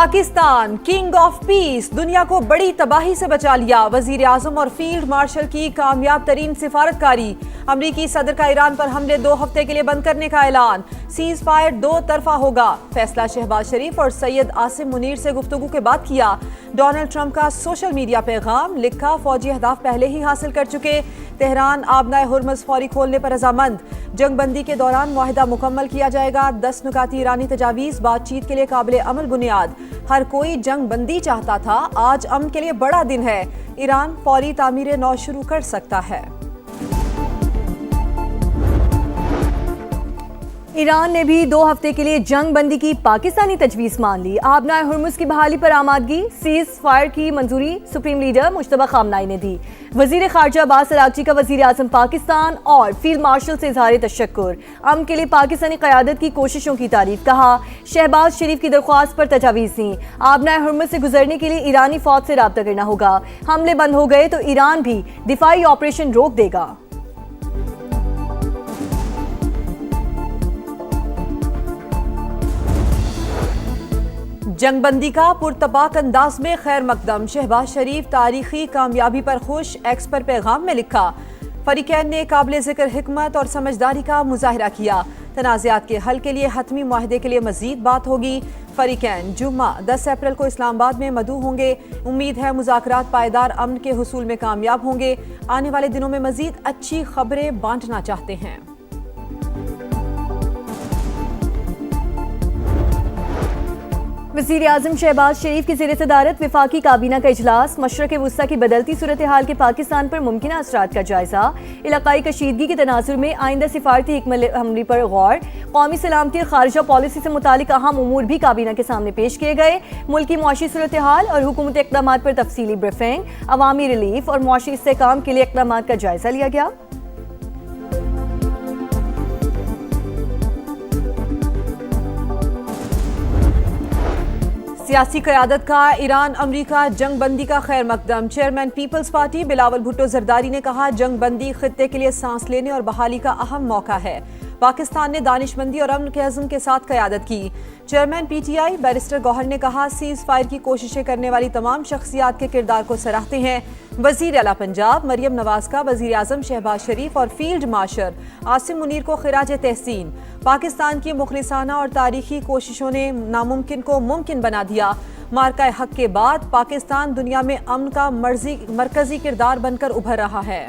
Pakistan king of peace दुनिया को बड़ी तबाही से बचा लिया। वजीर आजम और फील्ड मार्शल की कामयाब तरीन सिफारतकारी। अमरीकी सदर का ईरान पर हमले 2 हफ्ते के लिए बंद करने का ऐलान। सीज फायर 2 तरफा होगा। फैसला शहबाज शरीफ और सैयद आसिम मुनीर से गुफ्तगू के बाद किया। डोनाल्ड ट्रंप का सोशल मीडिया पैगाम लिखा, फौजी अहदाफ पहले ही हासिल कर चुके। तेहरान आबनाए हुर्मुज़ फौरी खोलने पर रजामंद। जंगबंदी के दौरान मुआहिदा मुकम्मल किया जाएगा। 10 नुकाती ईरानी तजावीज़ बातचीत के लिए काबिल अमल बुनियाद। हर कोई जंग बंदी चाहता था, आज अमन के लिए बड़ा दिन है। ईरान फौरी तामीर नौ शुरू कर सकता है। ईरान ने भी 2 हफ्ते के लिए जंग बंदी की पाकिस्तानी तजवीज़ मान ली। आबनाए हुर्मुज़ की बहाली पर आमादगी। सीज फायर की मंजूरी सुप्रीम लीडर मुश्तबा खामनाई ने दी। वजीर खारजा अब्बास अरागची का वजीर आज़म पाकिस्तान और फील्ड मार्शल से इजहार तशक्कुर। अमन के लिए पाकिस्तानी क़यादत की कोशिशों की तारीफ। कहा, शहबाज शरीफ की दरख्वास्त पर तजावीज़ दी। आबनाए हुर्मुज़ से गुजरने के लिए ईरानी फौज से रब्ता करना होगा। हमले बंद हो गए तो ईरान भी दिफाई ऑपरेशन रोक देगा। जंगबंदी का पुरतबाक अंदाज में खैर मकदम। शहबाज शरीफ तारीखी कामयाबी पर खुश। एक्स पर पैगाम में लिखा, फरीकैन ने काबिल जिक्र हिकमत और समझदारी का मुजाहिरा किया। तनाज़ात के हल के लिए हतमी मुआहदे के लिए मजीद बात होगी। फरीकैन जुम्मा 10 अप्रैल को इस्लामाबाद में मदऊ होंगे। उम्मीद है मुज़ाकरात पायदार अमन के हुसूल में कामयाब होंगे। आने वाले दिनों में मजीद अच्छी खबरें बांटना चाहते हैं। वज़ीर आज़म शहबाज शरीफ की ज़ेर सदारत वफाकी काबीना का इजलास। मशरक़ वुस्ता की बदलती सूरत हाल के पाकिस्तान पर मुमकिन असरात का जायजा। इलाकाई कशीदगी के तनाजुर में आइंदा सिफारती हिकमत अमली पर गौर। कौमी सलामती और खारजा पॉलिसी से मुतालिक अहम उमूर भी काबीना के सामने पेश किए गए। मुल्की मुआशी सूरत हाल और हुकूमती इक़दामात पर तफसीली ब्रीफिंग। अवामी रिलीफ और मुआशी इस्तेहकाम के लिए इक़दामात का जायजा लिया गया। सियासी क़यादत का ईरान अमरीका जंग बंदी का खैर मकदम। Chairman People's Party Bilawal Bhutto Zardari ने कहा, जंग बंदी खित्ते के लिए सांस लेने और बहाली का अहम मौका है। पाकिस्तान ने दानिशमंदी और अमन के अज़्म के साथ क़यादत की। चेयरमैन पीटीआई बैरिस्टर गौहर ने कहा, सीज फायर की कोशिशें करने वाली तमाम शख्सियात के किरदार को सराहते हैं। वज़ीर आला पंजाब मरियम नवाज का वज़ीर आज़म शहबाज शरीफ और फील्ड मार्शल आसिम मुनीर को खिराज तहसीन। पाकिस्तान की मुखलिसाना और तारीखी कोशिशों ने नामुमकिन को मुमकिन बना दिया। मार्का हक के बाद पाकिस्तान दुनिया में अमन का मरकजी किरदार बनकर उभर रहा है।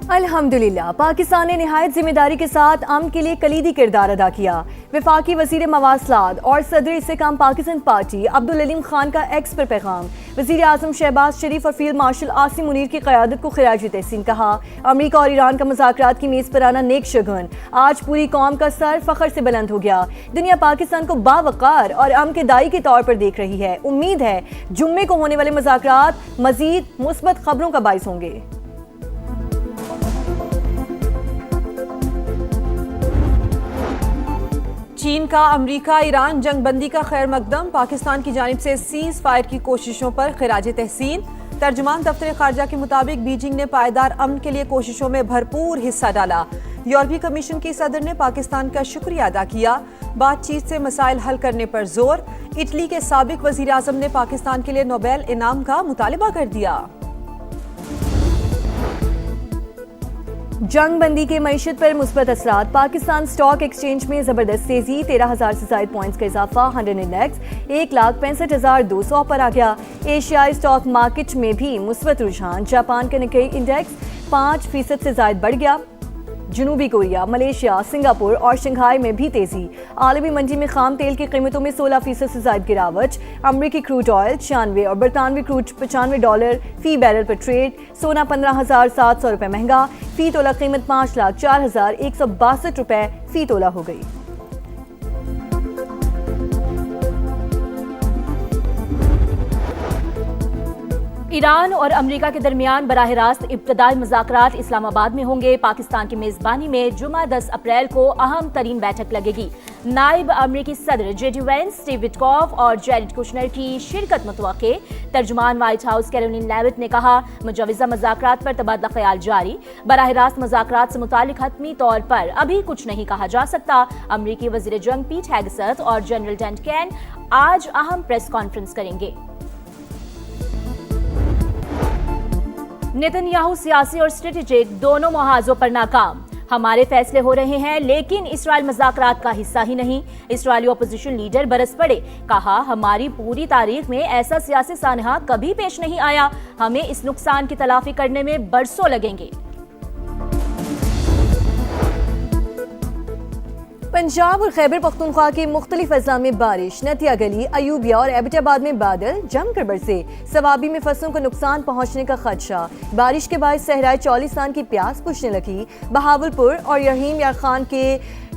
अल्हम्दुलिल्लाह, पाकिस्तान ने निहायत जिम्मेदारी के साथ अमन के लिए कलीदी किरदार अदा किया। वफाकी वजीर मवासलात और सदर इस्तेहकाम पाकिस्तान पार्टी अब्दुल अलीम खान का एक्स पर पैगाम। वजीर आज़म शहबाज शरीफ और फील्ड मार्शल आसिम मुनीर की क़यादत को खिराज तहसीन। कहा, अमरीका और ईरान का मुज़ाकरात की मेज़ पर आना नेक शगुन। आज पूरी कौम का सर फ़ख्र से बुलंद हो गया। दुनिया पाकिस्तान को बावकार और अमन के दाई के तौर पर देख रही है। उम्मीद है जुम्मे को होने वाले मुज़ाकरात मज़ीद मुस्बत खबरों का बाइस होंगे। चीन का अमरीका ईरान जंग बंदी का खैर मकदम। पाकिस्तान की जानिब से सीज फायर की कोशिशों पर खिराज तहसीन। तर्जुमान दफ्तर खारजा के मुताबिक बीजिंग ने पायदार अमन के लिए कोशिशों में भरपूर हिस्सा डाला। यूरोपीय कमीशन की सदर ने पाकिस्तान का शुक्रिया अदा किया। बातचीत से मसाइल हल करने पर जोर। इटली के साबिक वजीर आज़म ने पाकिस्तान के लिए नोबेल इनाम का मुतालबा कर दिया। जंग बंदी के मईशत पर मुस्बत असरात। पाकिस्तान स्टॉक एक्सचेंज में जबरदस्त तेजी। 13,000 से ज्यादा पॉइंट्स का इजाफा। 100 इंडेक्स 1,65,200 पर आ गया। एशियाई स्टॉक मार्केट में भी मुस्बत रुझान। जापान का निक्केई इंडेक्स 5% से ज्यादा बढ़ गया। जनूबी कोरिया, मलेशिया, सिंगापुर और शंघाई में भी तेजी। आलमी मंडी में खाम तेल की कीमतों में 16% से ज्यादा गिरावट। अमरीकी क्रूड ऑयल 96 और बरतानवी क्रूड $95 फी बैरल पर ट्रेड। सोना 15,700 रुपए महंगा। फी तोला कीमत 5,04,162 रुपए फी तोला हो गई। ईरान और अमेरिका के दरमियान बराह रास्त इब्तदाई मुज़ाकरात इस्लामाबाद में होंगे। पाकिस्तान की मेज़बानी में जुमा 10 अप्रैल को अहम तरीन बैठक लगेगी। नायब अमरीकी सदर जेडी वेंस, स्टीव विटकॉफ और जेरेड कुशनर की शिरकत मुतवक्के। तर्जुमान व्हाइट हाउस कैरोलिन लेविट ने कहा, मुजवज़ा मुज़ाकरात पर तबादला ख्याल जारी। बराह रास्त मुज़ाकरात से मुतालिक हतमी तौर पर अभी कुछ नहीं कहा जा सकता। अमरीकी वज़ीर जंग पीट हेगसेथ और जनरल टेंट कैन आज अहम प्रेस कॉन्फ्रेंस करेंगे। नेतन्याहू सियासी और स्ट्रेटेजिक दोनों मुहाजों पर नाकाम। हमारे फैसले हो रहे हैं लेकिन इसराइल मुज़ाकरात का हिस्सा ही नहीं। इसराइली अपोजिशन लीडर बरस पड़े, कहा हमारी पूरी तारीख में ऐसा सियासी सानहा कभी पेश नहीं आया। हमें इस नुकसान की तलाफी करने में बरसों लगेंगे। पंजाब और खैबर पख्तूनख्वा के मुख्तलिफ अजला में बारिश, नतिया गली, अयूबिया और एबटाबाद में बादल जमकर बरसे। सवाबी में फसलों को नुकसान पहुंचने का खदशा। बारिश के बाद सहराए चौलिस्तान की प्यास बुझने लगी। बहावलपुर और यहीम यार खान के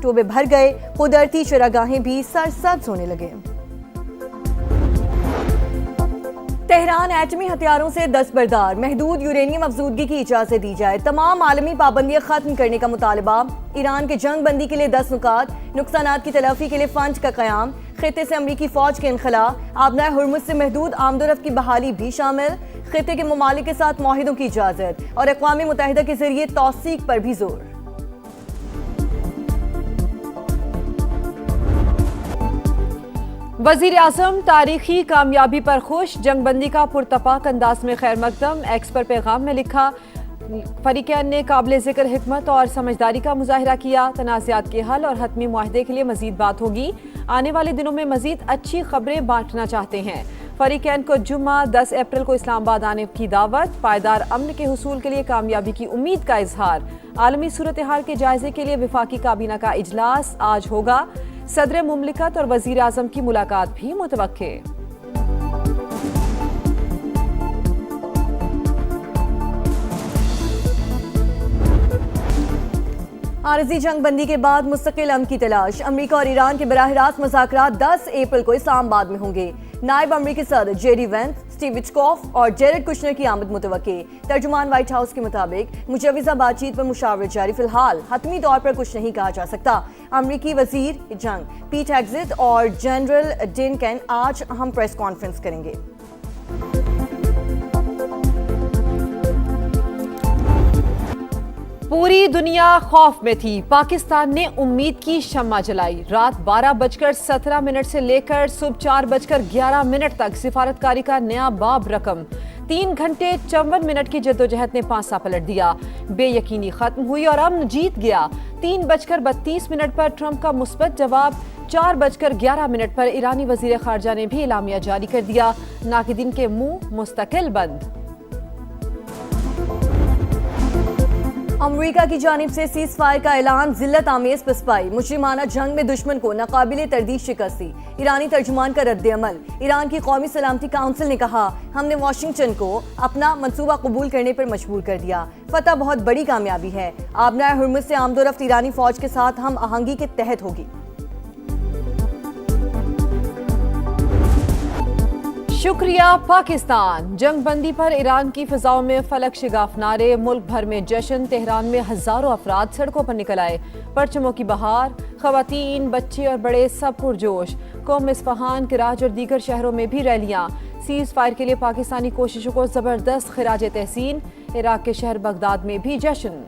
टोबे भर गए। कुदरती चरागाहें भी सरसब्ज होने लगे। तेहरान एटमी हथियारों से दस्तबरदार, महदूद यूरेनियम अफजूदगी की इजाजत दी जाए। तमाम आलमी पाबंदियां खत्म करने का मुतालबा। ईरान के जंग बंदी के लिए 10 नुकात, नुकसानात की तलाफी के लिए फंड का क़याम। खिते से अमरीकी फौज के इनखला, आबनाए हुर्मुज से महदूद आमदोरफ्त की बहाली भी शामिल। खिते के ममालिक के साथ मुआहिदों की इजाजत और अक़वाम मुत्तहिदा के जरिए तौसीक पर भी जोर। वज़ीर आज़म तारीखी कामयाबी पर खुश, जंगबंदी का पुरतपाक अंदाज में खैर मकदम। एक्स पर पैगाम में लिखा, फरीकैन ने काबिल ज़िक्र हिकमत और समझदारी का मुजाहिरा किया। तनाज़ात के हल और हतमी मुआहदे के लिए मज़ीद बात होगी। आने वाले दिनों में मज़ीद अच्छी खबरें बांटना चाहते हैं। फरीकैन को जुम्मा 10 अप्रैल को इस्लामाबाद आने की दावत। पायदार अमन के हुसूल के लिए कामयाबी की उम्मीद का इजहार। आलमी सूरत हाल के जायजे के लिए विफाकी काबीना का इजलास आज होगा। सदर मुमलिकत और वज़ीर आज़म की मुलाकात भी मुतवक्के। आरजी जंग बंदी के बाद मुस्तकिल अमन की तलाश। अमरीका और ईरान के बराह रास्त मुज़ाकरात 10 अप्रैल को इस्लामाबाद में होंगे। नायब अमरीकी सदर जेडी वेंस, स्टीव विटकॉफ और जेरेड कुशनर की आमद मुतवक्के। तर्जुमान व्हाइट हाउस के मुताबिक मुजवज़ा बातचीत पर मुशावरत जारी। फिलहाल हतमी तौर पर कुछ नहीं कहा जा सकता। अमरीकी वज़ीर जंग पीट हेगसेथ और जनरल टेंट कैन आज अहम प्रेस कॉन्फ्रेंस करेंगे। पूरी दुनिया खौफ में थी। पाकिस्तान ने उम्मीद की शम्मा जलाई। रात 12:17 से लेकर सुबह 4:11 तक सिफारतकारी का नया बाब रकम। 3 घंटे 54 मिनट की जद्दोजहद ने पांसा पलट दिया। बेयकीनी खत्म हुई और अमन जीत गया। 3:32 पर ट्रंप का मुस्बत जवाब। 4:11 पर ईरानी वजीर खारजा ने भी एलामिया जारी कर दिया। नाकिदीन के मुंह मुस्तकिल बंद। अमरीका की जानिब से सीज फायर का ऐलान, जिल्लत आमेज पसपाई। मुजरिमाना जंग में दुश्मन को नाकाबिले तरदीद शिकस्ती। ईरानी तर्जुमान का रद्द अमल। ईरान की कौमी सलामती काउंसिल ने कहा, हमने वाशिंगटन को अपना मंसूबा कबूल करने पर मजबूर कर दिया। फतह बहुत बड़ी कामयाबी है। आबनाए हुर्मुज से आमदोरफ्त ईरानी फौज के साथ हम आहंगी के तहत होगी। शुक्रिया पाकिस्तान। जंगबंदी पर ईरान की फिजाओं में फलक शिगाफ नारे। मुल्क भर में जश्न। तेहरान में हजारों अफराद सड़कों पर निकल आए। परचमों की बहार। खवातीन, बच्चे और बड़े सब पुरजोश। कोम इस्फहान, कराच और दीगर शहरों में भी रैलियां। सीज फायर के लिए पाकिस्तानी कोशिशों को जबरदस्त खिराज तहसीन। इराक के शहर बगदाद में भी जश्न।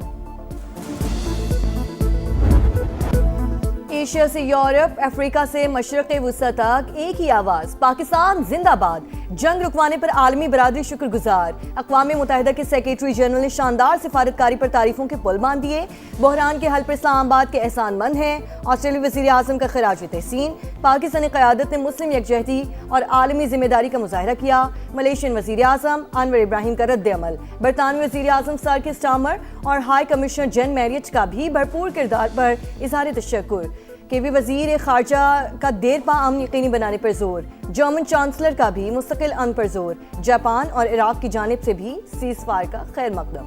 एशिया से यूरोप, अफ्रीका से मशरक़ वुस्ता तक एक ही आवाज़, पाकिस्तान जिंदाबाद। जंग रुकवाने पर आलमी बरादरी शुक्रगुजार। अक़वाम मुत्तहिदा के सेक्रेटरी जनरल ने शानदार सिफारतकारी पर तारीफों के पुल बांध दिए। बहरान के हल पर इस्लामाबाद के एहसानमंद हैं। ऑस्ट्रेलियाई वज़ीर आज़म का खिराज तहसीन। पाकिस्तानी क़यादत ने मुस्लिम यकजहती और आलमी जिम्मेदारी का मुजाहरा किया। मलेशियन वज़ीर आज़म अनवर इब्राहिम का रद्द अमल। बरतानवी वज़ीर आज़म सर किर स्टार्मर और हाई कमिश्नर जैन मैरियट का भी भरपूर किरदार पर इज़हार तशक्कुर। केवी वज़ीर खारजा का देर पा अमन यकीनी बनाने पर जोर। जर्मन चांसलर का भी मुस्तकिल अमन पर जोर। जापान और इराक की जानिब से भी सीज फायर का खैर मकदम।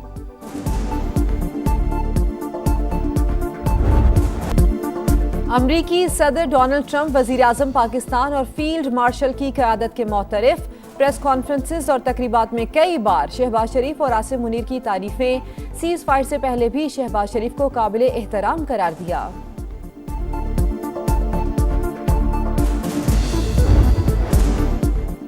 अमरीकी सदर डोनाल्ड ट्रंप वज़ीर आज़म पाकिस्तान और फील्ड मार्शल की क़यादत के मोतरफ। प्रेस कॉन्फ्रेंसेस और तकरीबात में कई बार शहबाज शरीफ और आसिम मुनीर की तारीफें, सीज फायर से पहले भी शहबाज शरीफ को काबिल एहतराम करार दिया।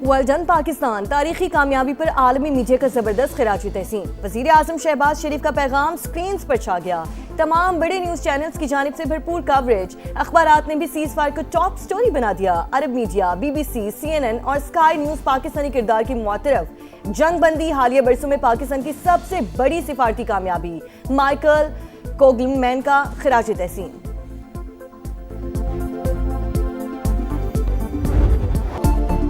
वेल डन पाकिस्तान, तारीखी कामयाबी पर आलमी मीडिया का जबरदस्त खिराजी तहसीन। वजीर आजम शहबाज शरीफ का पैगाम स्क्रीन पर छा गया। तमाम बड़े न्यूज चैनल्स की जानिब से भरपूर कवरेज। अखबारात ने भी सीज फायर को टॉप स्टोरी बना दिया। अरब मीडिया, BBC, CNN और स्काई न्यूज पाकिस्तानी किरदार की मुआतरफ। जंगबंदी हालिया बरसों में पाकिस्तान की सबसे बड़ी सिफारती कामयाबी। माइकल कोगलमैन का खिराजी तहसीन।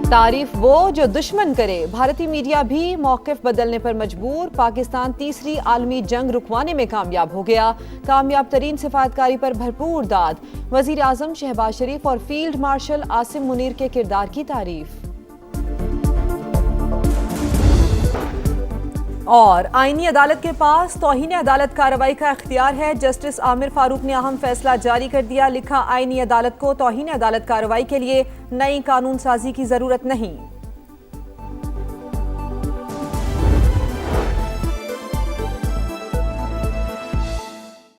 तारीफ वो जो दुश्मन करे, भारतीय मीडिया भी मौक़िफ़ बदलने पर मजबूर। पाकिस्तान तीसरी आलमी जंग रुकवाने में कामयाब हो गया। कामयाब तरीन सिफारतकारी पर भरपूर दाद। वज़ीर आज़म शहबाज शरीफ और फील्ड मार्शल आसिम मुनीर के किरदार की तारीफ। और आईनी अदालत के पास तौहीन अदालत कार्रवाई का इख्तियार है। जस्टिस आमिर फारूक ने अहम फैसला जारी कर दिया। लिखा, आईनी अदालत को तौहीन अदालत कार्रवाई के लिए नई कानून साजी की जरूरत नहीं।